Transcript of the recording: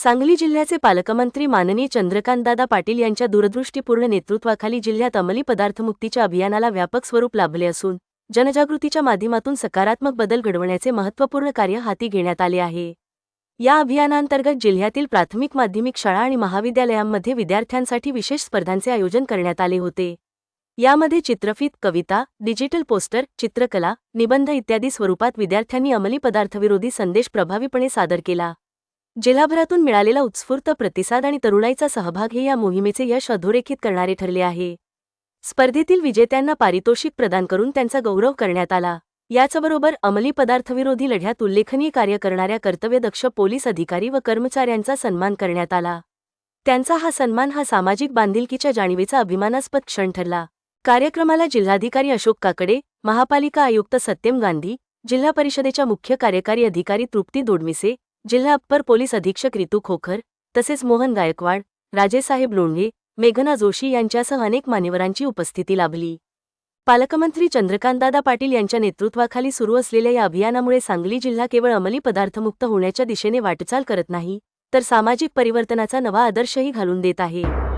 सांगली जिल्ह्याचे पालकमंत्री माननीय चंद्रकांतदादा पाटील यांच्या दूरदृष्टीपूर्ण नेतृत्वाखाली जिल्ह्यात अंमली पदार्थमुक्तीच्या अभियानाला व्यापक स्वरूप लाभले असून जनजागृतीच्या माध्यमातून सकारात्मक बदल घडवण्याचे महत्त्वपूर्ण कार्य हाती घेण्यात आले आहे। या अभियानांतर्गत जिल्ह्यातील प्राथमिक माध्यमिक शाळा आणि महाविद्यालयांमध्ये विद्यार्थ्यांसाठी विशेष स्पर्धांचे आयोजन करण्यात आले होते। यामध्ये चित्रफित, कविता, डिजिटल पोस्टर, चित्रकला, निबंध इत्यादी स्वरूपात विद्यार्थ्यांनी अंमली पदार्थविरोधी संदेश प्रभावीपणे सादर केला। जिल्हाभरातून मिळालेला उत्स्फूर्त प्रतिसाद आणि तरुणाईचा सहभाग हे या मोहिमेचे यश अधोरेखित करणारे ठरले आहे। स्पर्धेतील विजेत्यांना पारितोषिक प्रदान करून त्यांचा गौरव करण्यात आला। याचबरोबर अंमली पदार्थविरोधी लढ्यात उल्लेखनीय कार्य करणाऱ्या कर्तव्यदक्ष पोलीस अधिकारी व कर्मचाऱ्यांचा सन्मान करण्यात आला। त्यांचा हा सन्मान सामाजिक बांधिलकीच्या जाणीवेचा अभिमानास्पद क्षण ठरला। कार्यक्रमाला जिल्हाधिकारी अशोक काकडे, महापालिका आयुक्त सत्यम गांधी, जिल्हा परिषदेच्या मुख्य कार्यकारी अधिकारी तृप्ती दोडमिसे, जिल्हा अप्पर पोलीस अधीक्षक रितू खोखर, तसेच मोहन गायकवाड, राजेसाहेब लोंढे, मेघना जोशी यांच्यासह अनेक मान्यवरांची उपस्थिती लाभली। पालकमंत्री चंद्रकांतदादा पाटील यांच्या नेतृत्वाखाली सुरू असलेल्या या अभियानामुळे सांगली जिल्हा केवळ अंमली पदार्थमुक्त होण्याच्या दिशेने वाटचाल करत नाही, तर सामाजिक परिवर्तनाचा नवा आदर्शही घालून देत आहे।